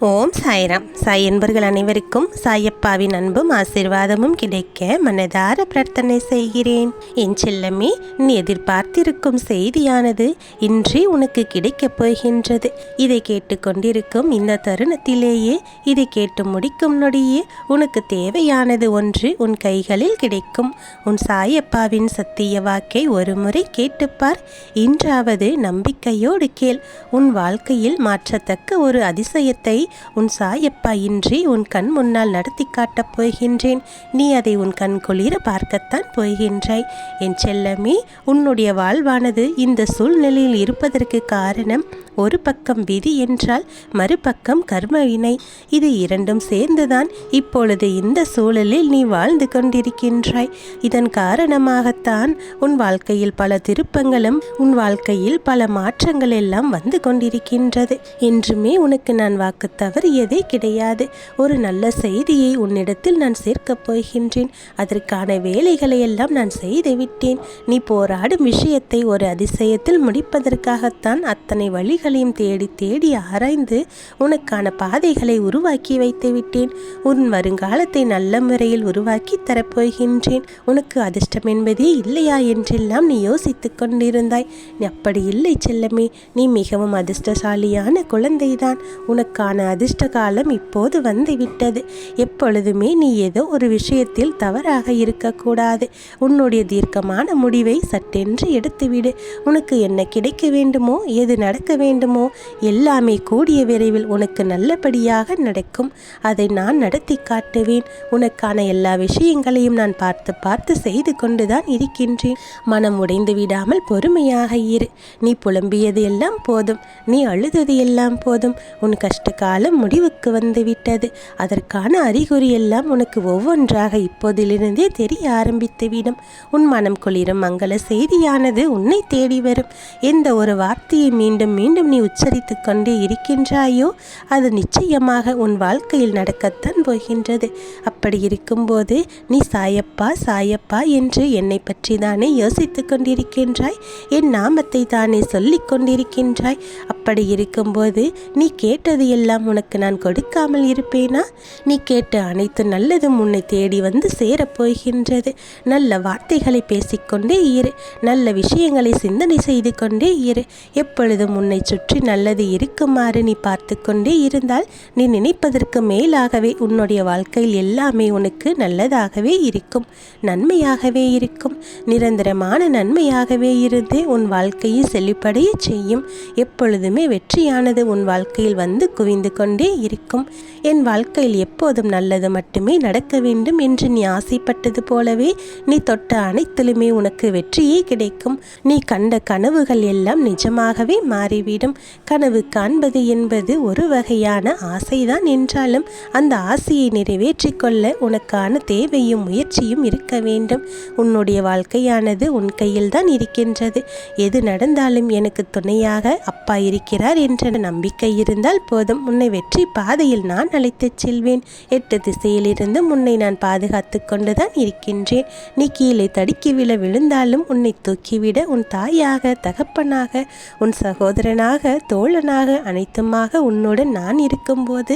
ஓம் சாய்ராம். சாய் என்பர்கள் அனைவருக்கும் சாயப்பாவின் அன்பும் ஆசீர்வாதமும் கிடைக்க மனதார பிரார்த்தனை செய்கிறேன். என் செல்லமே, நீ எதிர்பார்த்திருக்கும் செய்தியானது இன்றே உனக்கு கிடைக்கப் போகின்றது. இதை கேட்டுக்கொண்டிருக்கும் இந்த தருணத்திலேயே, இதை கேட்டு முடிக்கும் நொடியே உனக்கு தேவையானது ஒன்று உன் கைகளில் கிடைக்கும். உன் சாயப்பாவின் சத்திய வாக்கை ஒரு முறை கேட்டுப்பார். இன்றாவது நம்பிக்கையோடு கேள். உன் வாழ்க்கையில் மாற்றத்தக்க ஒரு அதிசயத்தை உன் சாயப்பா இன்றி உன் கண் முன்னால் நடத்தி காட்டப் போகின்றேன். நீ அதை உன் கண் குளிர பார்க்கத்தான் போகின்றாய். என் செல்லமே, உன்னுடைய வாழ்வானது இந்த சூழ்நிலையில் இருப்பதற்கு காரணம் ஒரு பக்கம் விதி என்றால் மறுபக்கம் கர்மவினை. இது இரண்டும் சேர்ந்துதான் இப்பொழுது இந்த சூழலில் நீ வாழ்ந்து கொண்டிருக்கின்றாய். இதன் காரணமாகத்தான் உன் வாழ்க்கையில் பல திருப்பங்களும் உன் வாழ்க்கையில் பல மாற்றங்கள் எல்லாம் வந்து கொண்டிருக்கின்றது. என்றுமே உனக்கு நான் வாக்கு தவறியதே கிடையாது. ஒரு நல்ல செய்தியை உன்னிடத்தில் நான் சேர்க்கப் போகின்றேன். அதற்கான வேலைகளை எல்லாம் நான் செய்து விட்டேன். நீ போராடும் விஷயத்தை ஒரு அதிசயத்தில் முடிப்பதற்காகத்தான் அத்தனை வழிகளையும் தேடி தேடி ஆராய்ந்து உனக்கான பாதைகளை உருவாக்கி வைத்து விட்டேன். உன் வருங்காலத்தை நல்ல முறையில் உருவாக்கி தரப்போகின்றேன். உனக்கு அதிர்ஷ்டம் என்பதே இல்லையா என்றெல்லாம் நீ யோசித்துக் கொண்டிருந்தாய். அப்படி இல்லை செல்லமே, நீ மிகவும் அதிர்ஷ்டசாலியான குழந்தைதான். உனக்கான அதிர்ஷ்ட காலம் இப்போது வந்துவிட்டது. எப்பொழுதுமே நீ ஏதோ ஒரு விஷயத்தில் தவறாக இருக்கக்கூடாது. உன்னுடைய தீர்க்கமான முடிவை சட்டென்று எடுத்துவிடு. உனக்கு என்ன கிடைக்க வேண்டுமோ, எது நடக்க வேண்டுமோ எல்லாமே கூடிய விரைவில் உனக்கு நல்லபடியாக நடக்கும். அதை நான் நடத்தி காட்டுவேன். உனக்கான எல்லா விஷயங்களையும் நான் பார்த்து பார்த்து செய்து கொண்டுதான் இருக்கின்றேன். மனம் உடைந்து விடாமல் பொறுமையாக இரு. நீ புலம்பியது எல்லாம் போதும், நீ அழுதது எல்லாம் போதும். உன் கஷ்ட காலம் முடிவுக்கு வந்துவிட்டது. அதற்கான அறிகுறி எல்லாம் உனக்கு ஒவ்வொன்றாக இப்போதிலிருந்தே தெரிய ஆரம்பித்துவிடும். உன் மனம் குளிரும் மங்கள செய்தியானது உன்னை தேடி வரும். எந்த ஒரு வார்த்தையை மீண்டும் மீண்டும் நீ உச்சரித்து கொண்டே இருக்கின்றாயோ அது நிச்சயமாக உன் வாழ்க்கையில் நடக்கத்தான் போகின்றது. அப்படி இருக்கும்போது நீ சாயப்பா சாயப்பா என்று என்னை பற்றி தானே யோசித்து கொண்டிருக்கின்றாய். என் நாமத்தை தானே சொல்லிக் கொண்டிருக்கின்றாய். அப்படி இருக்கும்போது நீ கேட்டது எல்லாம் உனக்கு நான் கொடுக்காமல் இருப்பேனா? நீ கேட்ட அனைத்து நல்லதும் உன்னை தேடி வந்து சேரப்போகின்றது. நல்ல வார்த்தைகளை பேசிக்கொண்டே இரு. நல்ல விஷயங்களை சிந்தனை செய்து கொண்டே இரு. எப்பொழுதும் உன்னை சுற்றி நல்லது இருக்குமாறு நீ பார்த்து கொண்டே இருந்தால் நீ நினைப்பதற்கு மேலாகவே உன்னுடைய வாழ்க்கையில் எல்லாமே உனக்கு நல்லதாகவே இருக்கும், நன்மையாகவே இருக்கும். நிரந்தரமான நன்மையாகவே இருந்து உன் வாழ்க்கையை செழிப்படைய செய்யும். எப்பொழுதுமே வெற்றியானது உன் வாழ்க்கையில் வந்து குவிந்து கொண்டே இருக்கும். என் வாழ்க்கையில் எப்போதும் நல்லது மட்டுமே நடக்க வேண்டும் என்று நீ ஆசைப்பட்டது போலவே நீ தொட்ட அனைத்திலுமே உனக்கு வெற்றியே கிடைக்கும். நீ கண்ட கனவுகள் எல்லாம் நிஜமாகவே மாறிவிடும். கனவு காண்பது என்பது ஒரு வகையான ஆசைதான் என்றாலும் அந்த ஆசையை நிறைவேற்றிக் கொள்ள உனக்கான தேவையும் முயற்சியும் இருக்க வேண்டும். உன்னுடைய வாழ்க்கையானது உன் கையில் தான் இருக்கின்றது. எது நடந்தாலும் எனக்கு துணையாக அப்பா இருக்கிறார் என்ற நம்பிக்கை இருந்தால் போதும். உன்னை வெற்றி பாதையில் நான் அழைத்துச் செல்வேன். 8 திசையிலிருந்து உன்னை நான் பாதுகாத்து கொண்டுதான் இருக்கின்றேன். நீ கீழே தடுக்கி விழுந்தாலும் உன்னை தூக்கிவிட உன் தாயாக, தகப்பனாக, உன் சகோதரனாக, தோழனாக, அனைத்துமாக உன்னுடன் நான் இருக்கும்போது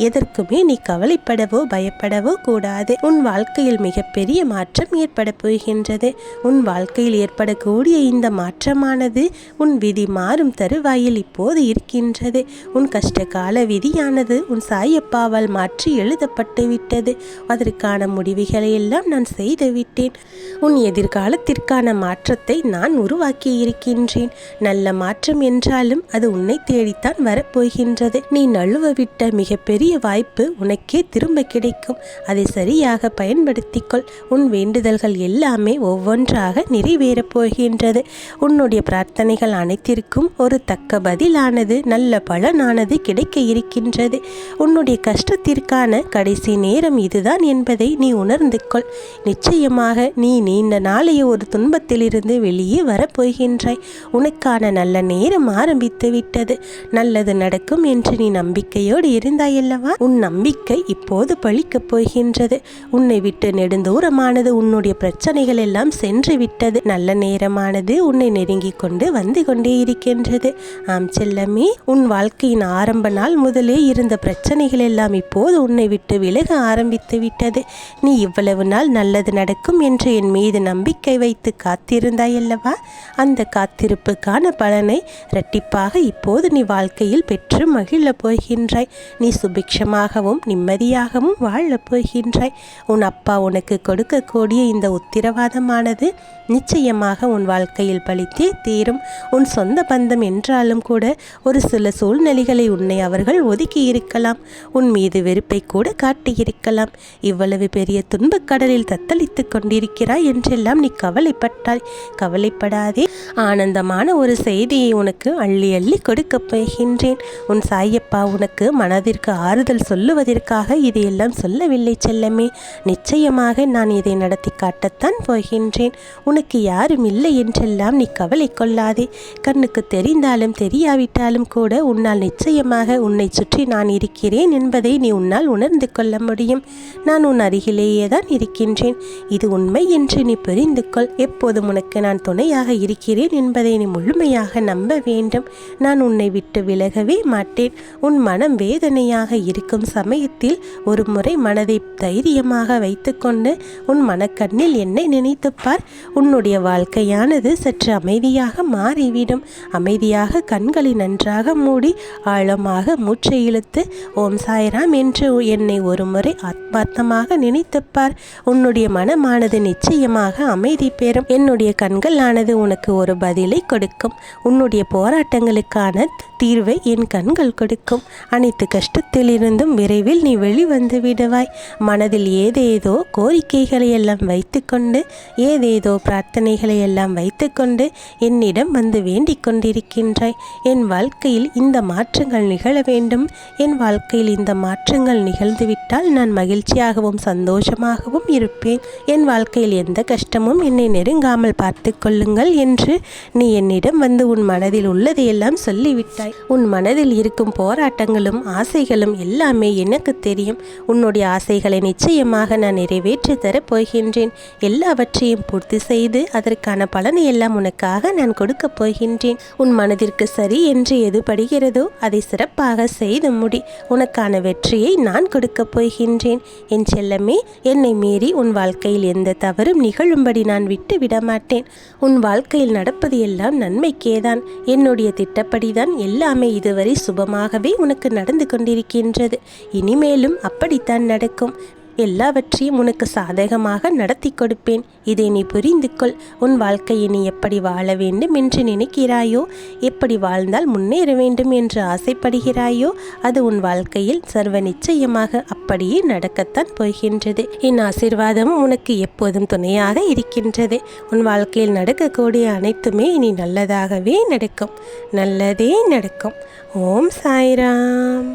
எதற்குமே நீ கவலைப்படவோ பயப்படவோ கூடாது. உன் வாழ்க்கையில் மிகப்பெரிய மாற்றம் ஏற்பட போகின்றது. உன் வாழ்க்கையில் ஏற்படக்கூடிய இந்த மாற்றமானது உன் விதி மாறும் தருவாயில் இப்போது இருக்கின்றது. உன் கஷ்டகால விதியானது உன் சாயப்பாவால் மாற்றி எழுதப்பட்டு விட்டது. அதற்கான முடிவுகளை எல்லாம் நான் செய்து விட்டேன். உன் எதிர்காலத்திற்கான மாற்றத்தை நான் உருவாக்கி இருக்கின்றேன். நல்ல மாற்றம் என்றாலும் அது உன்னை தேடித்தான் வரப்போகின்றது. நீ நழுவ விட்ட மிகப்பெரிய வாய்ப்பு உனக்கே திரும்ப கிடைக்கும். அதை சரியாக பயன்படுத்திக்கொள். உன் வேண்டுதல்கள் எல்லாமே ஒவ்வொன்றாக நிறைவேறப் போகின்றது. உன்னுடைய பிரார்த்தனைகள் அனைத்திற்கும் ஒரு தக்க பதிலானது, நல்ல பலனானது கிடைக்க இருக்கின்றது. உன்னுடைய கஷ்டத்திற்கான கடைசி நேரம் இதுதான் என்பதை நீ உணர்ந்து கொள். நிச்சயமாக நீ நீண்ட நாளைய ஒரு துன்பத்திலிருந்து வெளியே வரப்போகின்றாய். உனக்கான நல்ல நேரம் ஆரம்பித்து விட்டது. நல்லது நடக்கும் என்று நீ நம்பிக்கையோடு இருந்தாயல்லவா? உன் நம்பிக்கை இப்போது பழிக்கப் போகின்றது. உன்னை விட்டு நெடுந்தூரமானது உன்னுடைய பிரச்சனைகள் எல்லாம் சென்று விட்டது. நல்ல நேரமானது உன்னை நெருங்கி கொண்டு வந்து கொண்டே இருக்கின்றது. ஆம் செல்லமே, உன் வாழ்க்கையின் ஆரம்ப நாள் முதலே இருந்த பிரச்சனைகள் எல்லாம் இப்போது உன்னை விட்டு விலக ஆரம்பித்து விட்டது. நீ இவ்வளவு நாள் நல்லது நடக்கும் என்று என் மீது நம்பிக்கை வைத்து காத்திருந்தாயல்லவா? அந்த காத்திருப்புக்கான பலனை இரட்டிப்பாக இப்போது நீ வாழ்க்கையில் பெற்று மகிழப் போகின்றாய். நீ சுபிக்ஷமாகவும் நிம்மதியாகவும் வாழப் போகின்றாய். உன் அப்பா உனக்கு கொடுக்கக்கூடிய இந்த உத்திரவாதமானது நிச்சயமாக உன் வாழ்க்கையில் பலித்தே தீரும். உன் சொந்த பந்தம் என்றாலும் கூட ஒரு சில சூழ்நிலைகளை உன்னை அவர்கள் ஒதுக்கி இருக்கலாம். உன் மீது வெறுப்பை கூட காட்டியிருக்கலாம். இவ்வளவு பெரிய துன்பக் கடலில் தத்தளித்து கொண்டிருக்கிறாய் என்றெல்லாம் நீ கவலைப்பட்டாய். கவலைப்படாதே, ஆனந்தமான ஒரு செய்தியை உனக்கு அள்ளி அள்ளி கொடுக்கப் போகின்றேன். உன் சாயப்பா உனக்கு மனதிற்கு ஆறுதல் சொல்லுவதற்காக இதையெல்லாம் சொல்லவில்லை செல்லமே. நிச்சயமாக நான் இதை நடத்தி காட்டத்தான் போகின்றேன். உனக்கு யாரும் இல்லை என்றெல்லாம் நீ கவலை கொள்ளாதே. கண்ணுக்கு தெரிந்தாலும் தெரியாவிட்டாலும் கூட உன்னால் நிச்சயமாக உன்னை சுற்றி நான் இருக்கிறேன் என்பதை நீ உன்னால் உணர்ந்து கொள்ள முடியும். நான் உன் அருகிலேயே தான் இருக்கின்றேன். இது உண்மை என்று நீ புரிந்து கொள். எப்போதும் உனக்கு நான் துணையாக இருக்கிறேன் என்பதை நீ முழுமையாக நம்ப வேண்டும். நான் உன்னை விட்டு விலகவே மாட்டேன். உன் மனம் வேதனையாக இருக்கும் சமயத்தில் ஒரு முறை மனதை தைரியமாக வைத்துக்கொண்டு உன் மனக்கண்ணில் என்னை நினைத்துப்பார். உன்னுடைய வாழ்க்கையானது சற்று அமைதியாக மாறிவிடும். அமைதியாக கண்களை நன்றாக மூடி ஆழமாக மூச்சை இழுத்து ஓம் சாய்ராம் என்று என்னை ஒரு முறை ஆத்மார்த்தமாக நினைத்துப்பார். உன்னுடைய மனமானது நிச்சயமாக அமைதி பெறும். என்னுடைய கண்களானது உனக்கு ஒரு பதிலை கொடுக்கும். உன்னுடைய போராட்டங்களுக்கான தீர்வை என் கண்கள் கொடுக்கும். அனைத்து கஷ்டத்திலிருந்தும் விரைவில் நீ வெளிவந்து விடுவாய். மனதில் ஏதேதோ கோரிக்கைகளை எல்லாம் வைத்துக்கொண்டு ஏதேதோ பிரார்த்தனைகளை எல்லாம் வைத்துக்கொண்டு என்னிடம் வந்து வேண்டிக் கொண்டிருக்கின்றாய். என் வாழ்க்கையில் இந்த மாற்றங்கள் நிகழ வேண்டும். என் வாழ்க்கையில் இந்த மாற்றங்கள் நிகழ்ந்துவிட்டால் நான் மகிழ்ச்சியாகவும் சந்தோஷமாகவும் இருப்பேன். என் வாழ்க்கையில் எந்த கஷ்டமும் என்னை நெருங்காமல் பார்த்து கொள்ளுங்கள் என்று நீ என்னிடம் வந்து உன் மனதில் உள்ளதையெல்லாம் சொல்லிவிட்டாய். உன் மனதில் இருக்கும் போராட்டங்களும் ஆசைகளும் எல்லாமே எனக்கு தெரியும். உன்னுடைய ஆசைகளை நிச்சயமாக நான் நிறைவேற்றி தரப் போகின்றேன். எல்லாவற்றையும் பூர்த்தி செய்து அதற்கான பலனை எல்லாம் உனக்காக நான் கொடுக்கப் போகின்றேன். உன் மனதிற்கு சரி என்று எது படுகிறதோ அதை சிறப்பாக செய்து முடி. உனக்கான வெற்றியை நான் கொடுக்கப் போகின்றேன். என் செல்லமே, என்னை மீறி உன் வாழ்க்கையில் எந்த தவறும் நிகழும்படி நான் விட்டு விடமாட்டேன். உன் வாழ்க்கையில் நடப்பது எல்லாம் நன்மைக்கேதான். என்னுடைய திட்டப்படிதான் எல்லாமே இதுவரை சுபமாகவே உனக்கு நடந்து கொண்டிருக்கின்றது. இனிமேலும் அப்படித்தான் நடக்கும். எல்லாவற்றையும் உனக்கு சாதகமாக நடத்தி கொடுப்பேன். இதை நீ புரிந்து கொள். உன் வாழ்க்கையை நீ எப்படி வாழ வேண்டும் என்று நினைக்கிறாயோ, எப்படி வாழ்ந்தால் முன்னேற வேண்டும் என்று ஆசைப்படுகிறாயோ, அது உன் வாழ்க்கையில் சர்வ நிச்சயமாக அப்படியே நடக்கத்தான் போகின்றது. என் ஆசீர்வாதமும் உனக்கு எப்போதும் துணையாக இருக்கின்றது. உன் வாழ்க்கையில் நடக்கக்கூடிய அனைத்துமே இனி நல்லதாகவே நடக்கும். நல்லதே நடக்கும். ஓம் சாய்ராம்.